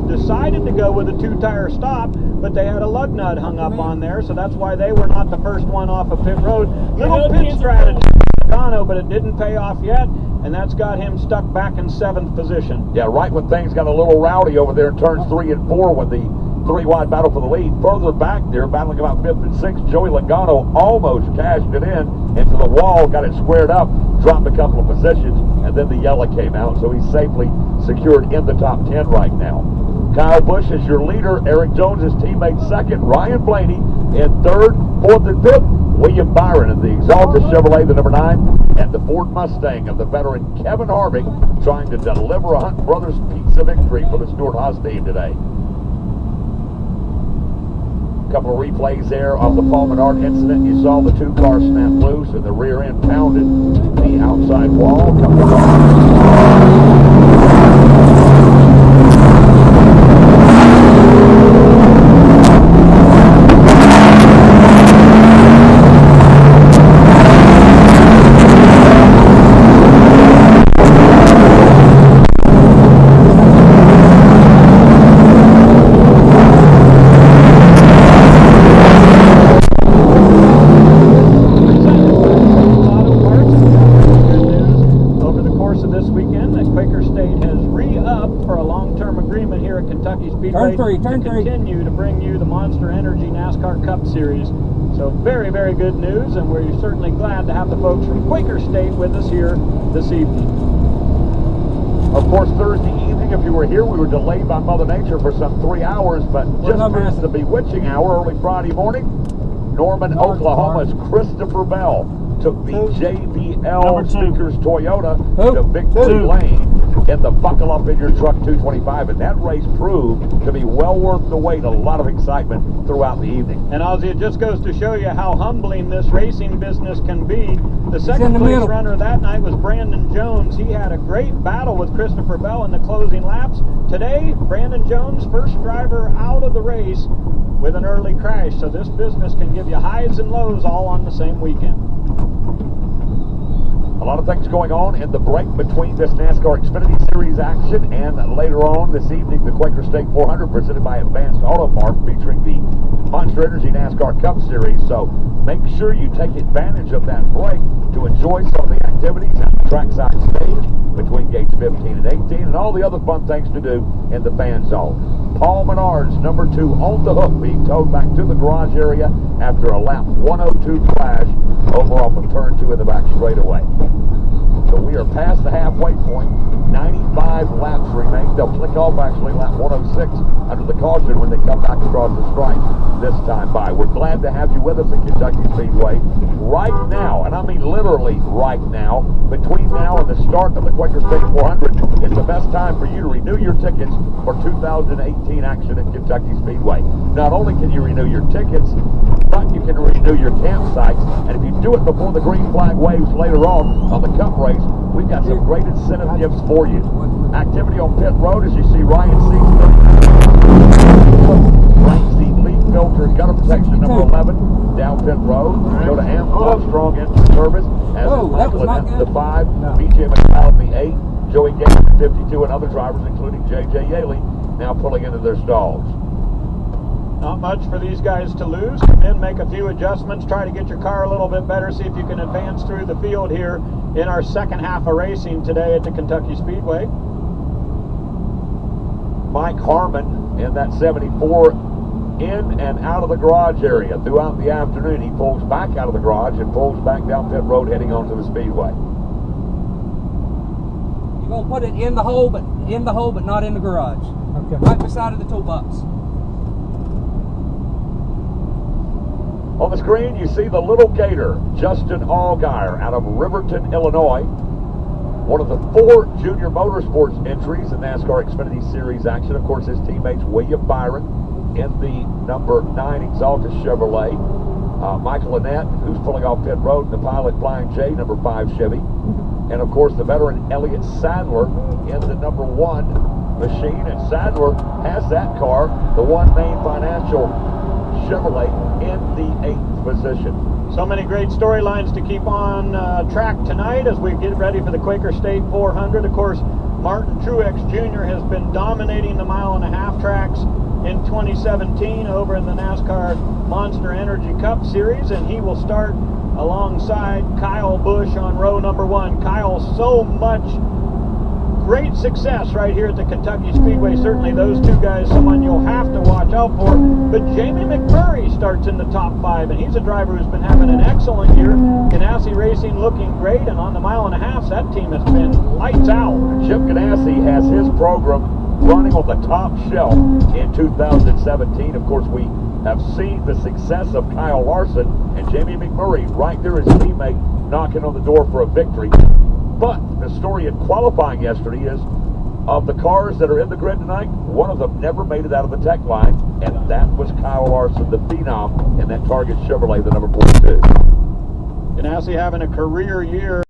decided to go with a two-tire stop, but they had a lug nut hung up on there, so that's why they were not the first one off of pit road. Little pit strategy, but it didn't pay off yet, and that's got him stuck back in 7th position. Yeah, right when things got a little rowdy over there in turns 3 and 4 when the three-wide battle for the lead. Further back there, battling about 5th and 6th, Joey Logano almost cashed it in into the wall, got it squared up, dropped a couple of positions, and then the yellow came out, so he's safely secured in the top 10 right now. Kyle Busch is your leader. Eric Jones' teammate second. Ryan Blaney in 3rd, 4th, and 5th. William Byron in the Exalta Chevrolet, the number 9, and the Ford Mustang of the veteran Kevin Harvick trying to deliver a Hunt Brothers pizza victory for the Stewart-Haas team today. A couple of replays there of the Paul Menard incident. You saw the two cars snap loose and the rear end pounded the outside wall. Turn 3. Continue to bring you the Monster Energy NASCAR Cup Series. So very, very good news, and we're certainly glad to have the folks from Quaker State with us here this evening. Of course, Thursday evening, if you were here, we were delayed by Mother Nature for some 3 hours, but just past the bewitching hour, early Friday morning, Norman, Oklahoma's Christopher Bell took the JBL Speakers Toyota to victory lane in the Buckle Up in Your Truck 225, and that race proved to be well worth the wait. A lot of excitement throughout the evening. And Ozzy, it just goes to show you how humbling this racing business can be. The second place runner that night was Brandon Jones. He had a great battle with Christopher Bell in the closing laps. Today, Brandon Jones, first driver out of the race with an early crash. So this business can give you highs and lows all on the same weekend. A lot of things going on in the break between this NASCAR Xfinity Series action and later on this evening, the Quaker State 400 presented by Advanced Auto Parts featuring the Monster Energy NASCAR Cup Series. So make sure you take advantage of that break to enjoy some of the activities at the trackside stage between gates 15 and 18 and all the other fun things to do in the fan zone. Paul Menard's number 2 on the hook, being towed back to the garage area after a lap 102 crash over off of turn 2 in the back straightaway. So we are past the halfway point. 95 laps remain. They'll click off actually lap 106 under the caution when they come back across the stripe this time by. We're glad to have you with us at Kentucky Speedway right now, and I mean literally right now. Between now and the start of the Quaker State 400 is the best time for you to renew your tickets for 2018 action at Kentucky Speedway. Not only can you renew your tickets, but you can renew your campsites, and if you do it before the green flag waves later on the Cup race, we've got some great incentive gifts for you. Activity on pit road, as you see Ryan Seeks Rain Seat leak filter gutter protection number 11 down pit road. Go to Armstrong Engine Service as Michael Annette the 5, BJ McLeod the 8, Joey Gates the 52, and other drivers including J.J. Yaley now pulling into their stalls. Not much for these guys to lose. Come in, make a few adjustments, try to get your car a little bit better, see if you can advance through the field here in our second half of racing today at the Kentucky Speedway. Mike Harmon in that 74 in and out of the garage area throughout the afternoon. He pulls back out of the garage and pulls back down pit road heading onto the speedway. You're going to put it in the hole, but not in the garage. Okay. Right beside of the toolbox. On the screen, you see the little gator, Justin Allgaier, out of Riverton, Illinois. One of the 4 junior motorsports entries in NASCAR Xfinity Series action. Of course, his teammates William Byron in the number 9 Exalta Chevrolet. Michael Annette, who's pulling off pit road, and the pilot Blind J, number 5 Chevy. And, of course, the veteran Elliott Sadler in the number 1 machine. And Sadler has that car, the One Main Financial Chevrolet, in the 8th position. So many great storylines to keep on track tonight as we get ready for the Quaker State 400. Of course, Martin Truex Jr. has been dominating the mile-and-a-half track. 2017 over in the NASCAR Monster Energy Cup Series, and he will start alongside Kyle Busch on row number 1. Kyle, so much great success right here at the Kentucky Speedway. Certainly those two guys, someone you'll have to watch out for. But Jamie McMurray starts in the top 5, and he's a driver who's been having an excellent year. Ganassi Racing looking great, and on the mile and a half, that team has been lights out. Chip Ganassi has his program running on the top shelf in 2017. Of course, we have seen the success of Kyle Larson, and Jamie McMurray right there, his teammate, knocking on the door for a victory. But the story in qualifying yesterday is, of the cars that are in the grid tonight, one of them never made it out of the tech line, and that was Kyle Larson, the phenom, in that Target Chevrolet, the number 42. Ganassi having a career year.